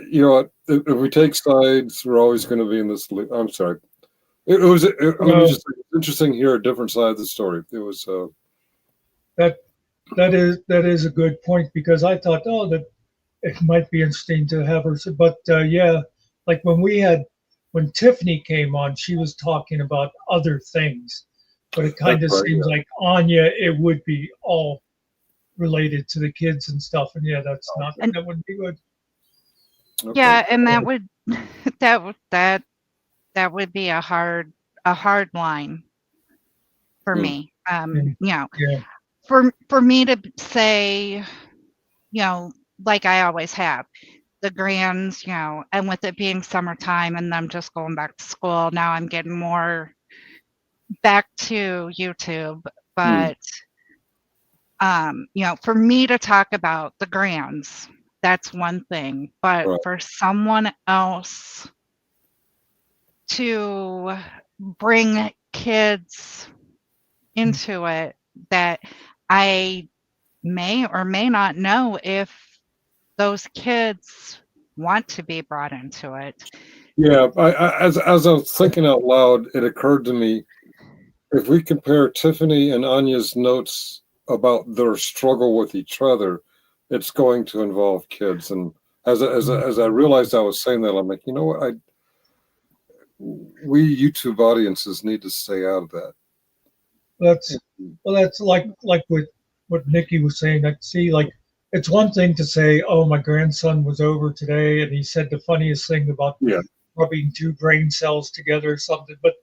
You know what? If we take sides, we're always going to be in this. I'm sorry. Let me just say, it's interesting to hear a different side of the story. It was that is a good point, because I thought, oh, that it might be interesting to have her. But yeah, like when Tiffany came on, she was talking about other things, but it kind of seems like Anya, it would be all related to the kids and stuff. And yeah, that wouldn't be good. Okay. Yeah, and that would that would be a hard line for Hmm. me. Yeah. For me to say, like I always have, the grands, and with it being summertime and them just going back to school, now I'm getting more back to YouTube. But for me to talk about the grands, that's one thing. But Right. for someone else to bring kids into it that I may or may not know if those kids want to be brought into it. Yeah, as I was thinking out loud, it occurred to me, if we compare Tiffany and Anya's notes about their struggle with each other, it's going to involve kids. And as I realized I was saying that, I'm like, you know what? We YouTube audiences need to stay out of that. That's like what Nikki was saying. Like, see, like it's one thing to say, "Oh, my grandson was over today, and he said the funniest thing about Yeah. rubbing two brain cells together or something." But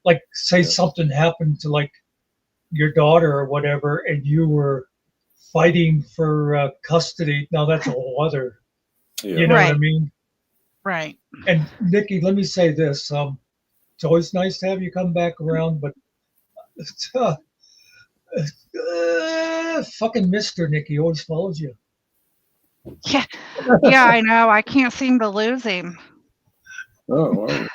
like, say something happened to like your daughter or whatever, and you were fighting for custody. Now that's a whole other. Yeah. You know what I Right. mean? Right. And Nikki, let me say this: it's always nice to have you come back around, but fucking Mr. Nicky always follows you. Yeah. Yeah, I know. I can't seem to lose him. Oh, well,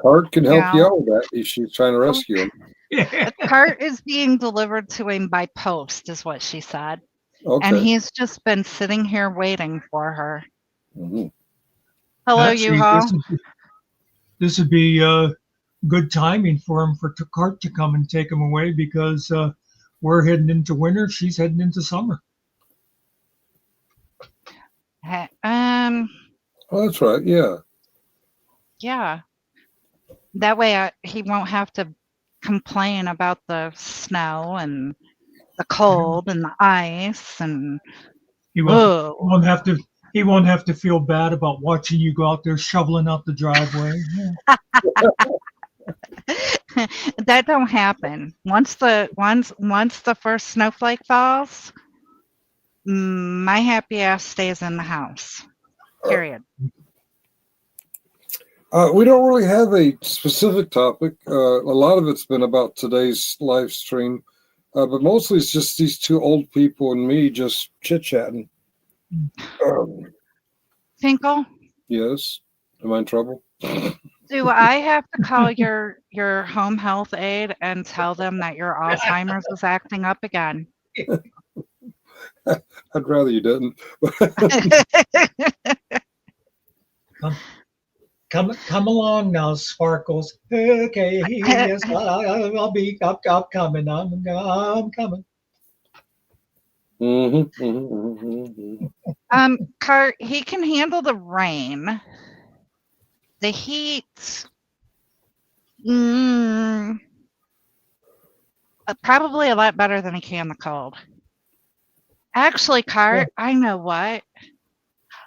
Cart can help you out with that if she's trying to rescue him. A cart is being delivered to him by post, is what she said. Okay. And he's just been sitting here waiting for her. Mm-hmm. Hello, Actually, U-Haul. this would be good timing for him for Cart to come and take him away because we're heading into winter. She's heading into summer. Oh, that's right. Yeah. Yeah. That way he won't have to complain about the snow and the cold and the ice and He won't have to. He won't have to feel bad about watching you go out there shoveling out the driveway. Yeah. That don't happen. Once the first snowflake falls, my happy ass stays in the house. Period. We don't really have a specific topic. A lot of it's been about today's live stream, but mostly it's just these two old people and me just chit-chatting. Finkel? Yes? Am I in trouble? Do I have to call your home health aide and tell them that your Alzheimer's is acting up again? I'd rather you didn't. Come along now, Sparkles. Okay, yes, I'm coming. I'm coming. Cart, he can handle the rain. The heat, probably a lot better than he can the cold. Actually, Cart, I know what.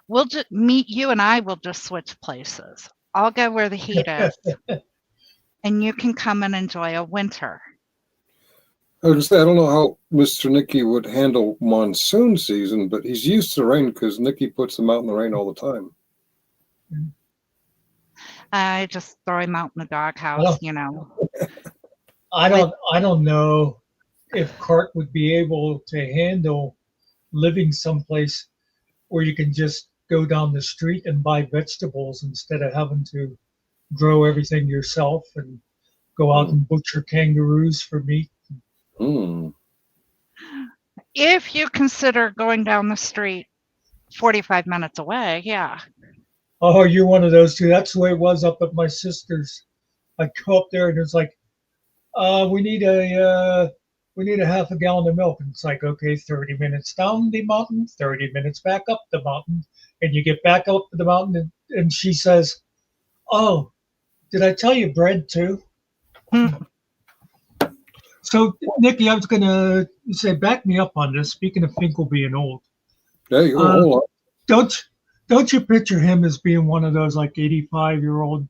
We'll just you and I will just switch places. I'll go where the heat is, and you can come and enjoy a winter. I was gonna say, I don't know how Mr. Nicky would handle monsoon season, but he's used to rain because Nicky puts him out in the rain all the time. I just throw him out in the doghouse, I don't know if Cart would be able to handle living someplace where you can just go down the street and buy vegetables instead of having to grow everything yourself and go out and butcher kangaroos for meat. If you consider going down the street 45 minutes away, yeah. Oh, you're one of those two. That's the way it was up at my sister's. I go up there and it's like, we need a half a gallon of milk. And it's like, okay, 30 minutes down the mountain, 30 minutes back up the mountain. And you get back up the mountain and she says, oh, did I tell you bread too? So, Nikki, I was going to say, back me up on this. Speaking of Finkel being old. Hey, hold on. don't you picture him as being one of those like 85-year-old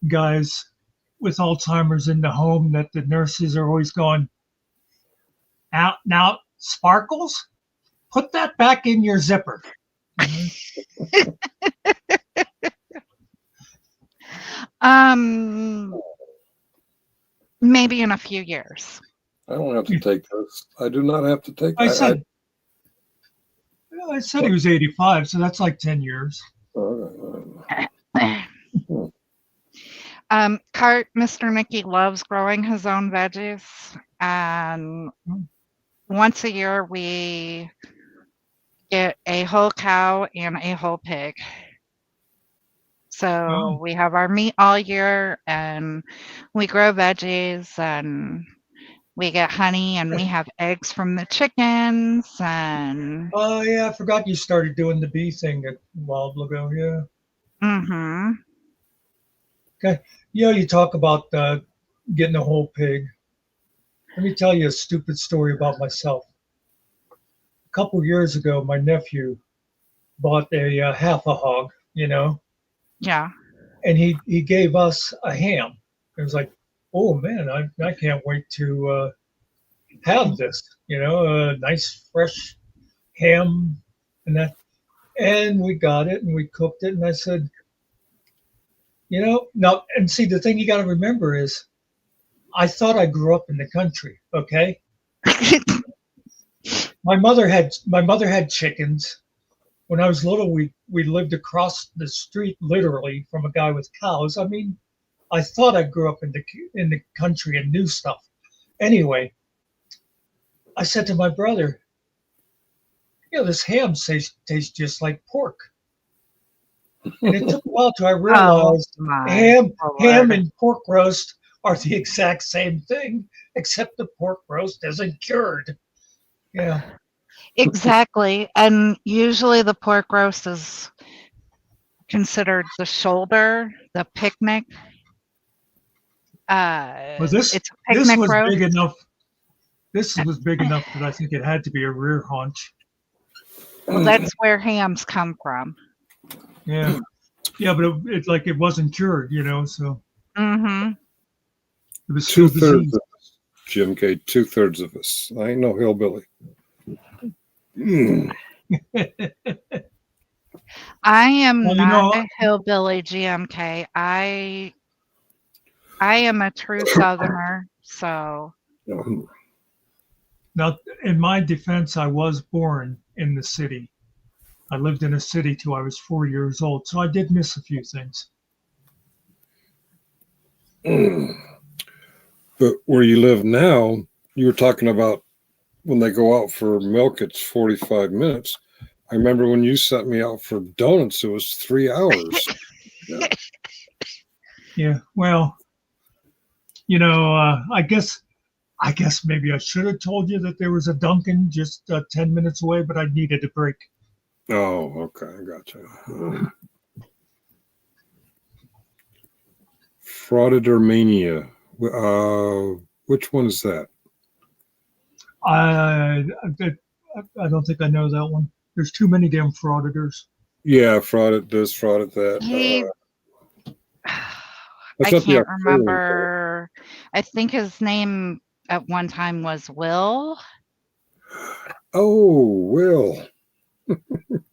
guys with Alzheimer's in the home that the nurses are always going, out now, Sparkles, put that back in your zipper. Maybe in a few years. I don't have to take this. I do not have to take. I said he was 85, so that's like 10 years. Mr. Nicky loves growing his own veggies, and once a year we get a whole cow and a whole pig. So we have our meat all year, and we grow veggies, and we get honey, and we have eggs from the chickens, and oh yeah, I forgot you started doing the bee thing a while ago. Yeah. Mm-hmm. Okay. You talk about getting a whole pig. Let me tell you a stupid story about myself. A couple years ago, my nephew bought a half a hog, Yeah. and he gave us a ham. It was like, oh man, I can't wait to have this, a nice fresh ham and that. And we got it and we cooked it, and I said, now, and see, the thing you got to remember is, I thought I grew up in the country. Okay. My mother had chickens. When I was little, we lived across the street, literally, from a guy with cows. I mean, I thought I grew up in the country and knew stuff. Anyway, I said to my brother, this ham tastes just like pork. And it took a while till I realized ham and pork roast are the exact same thing, except the pork roast isn't cured. Yeah. Exactly. And usually the pork roast is considered the shoulder, the picnic. Well, this it's a picnic was roast. big enough. This was big enough that I think it had to be a rear haunch. Well, that's where hams come from. Yeah. Yeah, but it wasn't cured, so. Mm-hmm. It was 2/3 of us, Jim K. 2/3 of us. I ain't no hillbilly. I am not a hillbilly, GMK. I am a true Southerner, so. Now, in my defense, I was born in the city. I lived in a city till I was 4 years old, so I did miss a few things. But where you live now, you were talking about when they go out for milk, it's 45 minutes. I remember when you sent me out for donuts, it was 3 hours. Yeah, well, I guess maybe I should have told you that there was a Dunkin' just 10 minutes away, but I needed a break. Oh, okay, I gotcha. Fraudidermania. Which one is that? I don't think I know that one. There's too many damn frauditors. Yeah, frauded this, frauded that. I can't remember. I think his name at one time was Will. Oh, Will.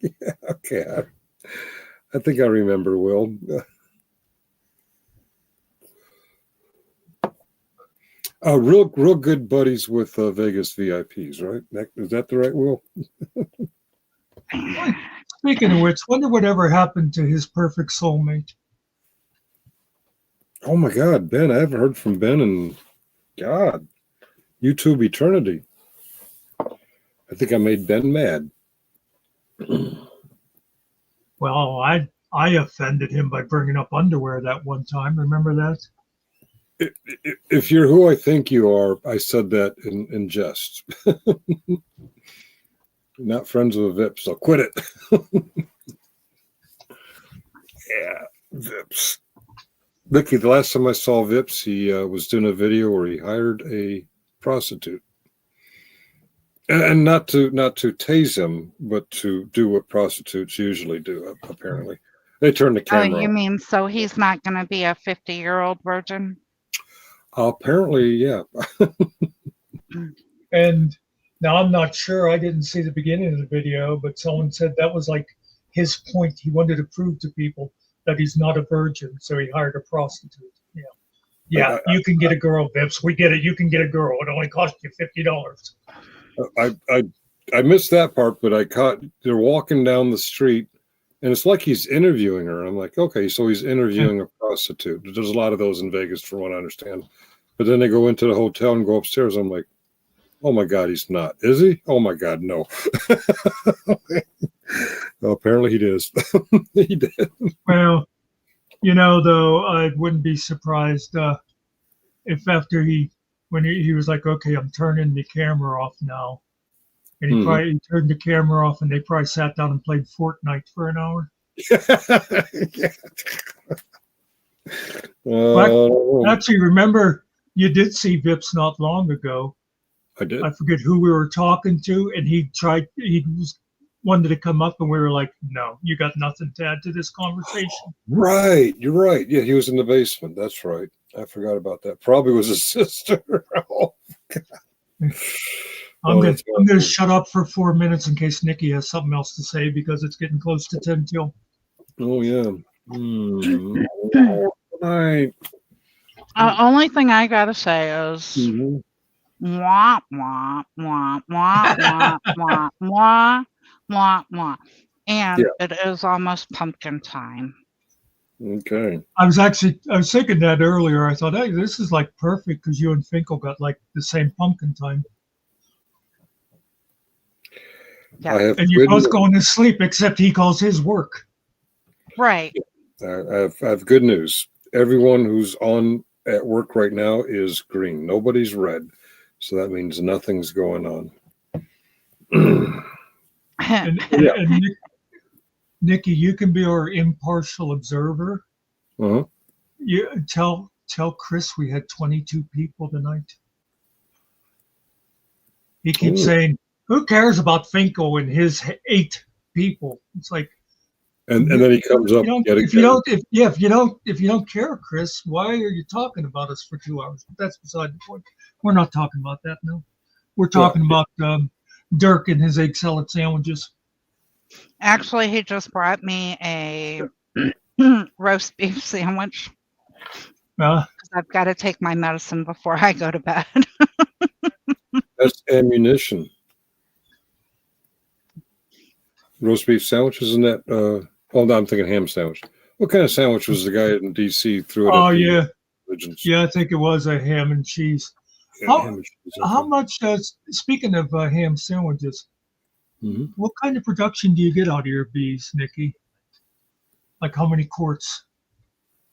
Yeah, okay. I think I remember Will. Real good buddies with Vegas VIPs, right? Is that the right Will? Speaking of which, wonder whatever happened to his perfect soulmate. Oh my God, Ben! I haven't heard from Ben in YouTube eternity. I think I made Ben mad. Well, I offended him by bringing up underwear that one time. Remember that? If you're who I think you are, I said that in jest. Not friends with a Vip, so quit it. Yeah, Vips. Vicky, the last time I saw Vips, he was doing a video where he hired a prostitute. And not to tase him, but to do what prostitutes usually do. Apparently, they turn the Oh, camera you on. mean so he's not going to be a 50-year-old virgin? Apparently, yeah. And now I'm not sure. I didn't see the beginning of the video, but someone said that was like his point. He wanted to prove to people that he's not a virgin, so he hired a prostitute. Yeah, yeah. You can get a girl, Vips. We get it. You can get a girl. It only costs you $50. I missed that part, but I caught they're walking down the street, and it's like he's interviewing her. I'm like, okay, so he's interviewing a prostitute. There's a lot of those in Vegas, from what I understand. But then they go into the hotel and go upstairs. I'm like, oh my God, he's not. Is he? Oh my God, no. Well, apparently he is. He did. Well, you know, though, I wouldn't be surprised if after when he was like, okay, I'm turning the camera off now. And he probably turned the camera off, and they probably sat down and played Fortnite for an hour. Actually, remember, you did see Vips not long ago. I did. I forget who we were talking to, and he wanted to come up, and we were like, no, you got nothing to add to this conversation. Right. You're right. Yeah, he was in the basement. That's right. I forgot about that. Probably was his sister. Oh, God. I'm going to shut up for 4 minutes in case Nikki has something else to say, because it's getting close to 10 till. Oh, yeah. Right. Only thing I got to say is wah, wah, wah, wah, wah, wah, wah, wah, wah. And it is almost pumpkin time. Okay. I was thinking that earlier. I thought, hey, this is like perfect because you and Finkel got like the same pumpkin time. Yeah. And you're both going to sleep, except he calls his work. Right. I have good news. Everyone who's on at work right now is green. Nobody's red. So that means nothing's going on. And Nikki, you can be our impartial observer. You tell Chris we had 22 people tonight. He keeps saying, who cares about Finkel and his 8 people? It's like, and then he comes up. If you don't care, Chris, why are you talking about us for 2 hours? But that's beside the point. We're not talking about that now. We're talking about Dirk and his egg salad sandwiches. Actually, he just brought me a roast beef sandwich. Because I've got to take my medicine before I go to bed. That's ammunition. Roast beef sandwiches, isn't that? Oh, no, I'm thinking ham sandwich. What kind of sandwich was the guy in D.C. threw it? Oh, yeah. Yeah, I think it was a ham and cheese. How much, speaking of ham sandwiches, what kind of production do you get out of your bees, Nikki? Like how many quarts?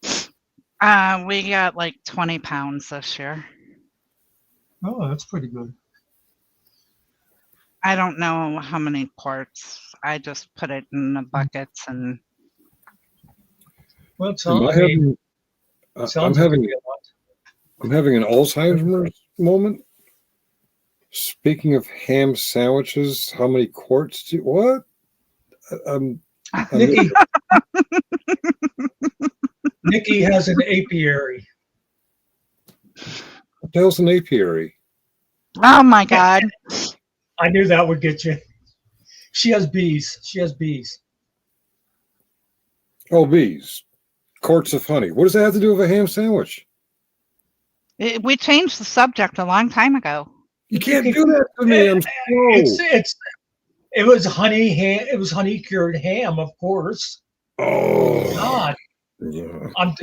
We got like 20 pounds this year. Oh, that's pretty good. I don't know how many quarts. I just put it in the buckets and. Well, I'm having an Alzheimer's moment. Speaking of ham sandwiches, how many quarts do you, what? Nikki. Nikki has an apiary. What the hell's an apiary? Oh my God. I knew that would get you. She has bees. Oh, bees. Quarts of honey. What does that have to do with a ham sandwich? We changed the subject a long time ago. You can't do that to me. I'm slow. It was honey ham. It was honey cured ham, of course. Oh God. Yeah. I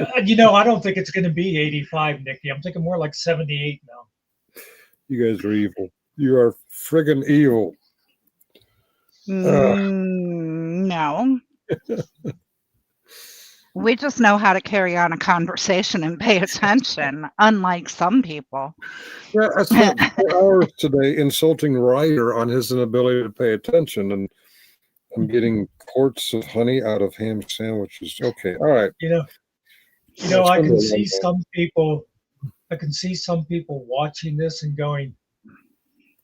don't think it's going to be 85, Nikki. I'm thinking more like 78 now. You guys are evil. You are friggin' evil. No. We just know how to carry on a conversation and pay attention, unlike some people. Yeah, I spent 4 hours today insulting Ryder on his inability to pay attention, and I'm getting quarts of honey out of ham sandwiches. Okay, all right. I can see some people. I can see some people watching this and going,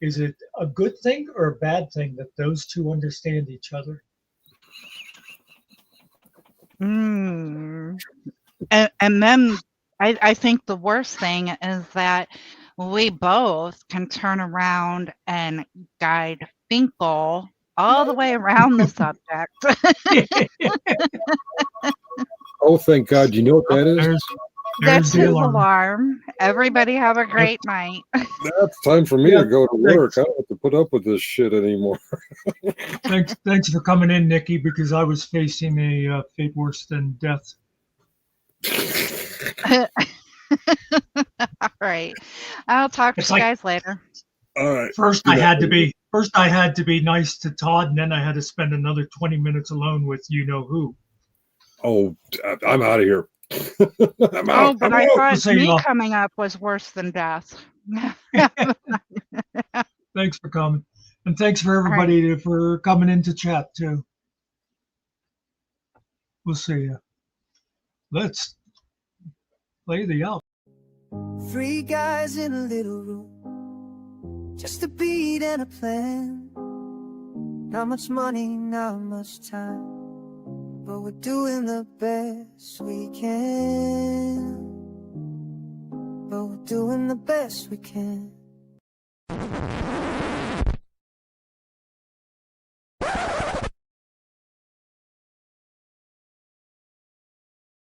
Is it a good thing or a bad thing that those two understand each other? Mm. And then I think the worst thing is that we both can turn around and guide Finkel all the way around the subject. Oh, thank God. You know what that is? That's There's the his alarm. alarm. Everybody have a great night. That's time for me to go to work. I don't have to put up with this shit anymore. Thanks for coming in, Nikki, because I was facing a fate worse than death. All right. I'll talk to It's you like- guys later. All right. First, Do I that, had to baby. be nice to Todd, and then I had to spend another 20 minutes alone with you know who. Oh, I'm out of here. I'm Oh, out. but I'm I out. thought So, me y'all- coming up was worse than death. Thanks for coming, and thanks for everybody for coming into chat too. We'll see you. Let's play the album. 3 guys in a little room, just a beat and a plan. Not much money, not much time, but we're doing the best we can. But we're doing the best we can.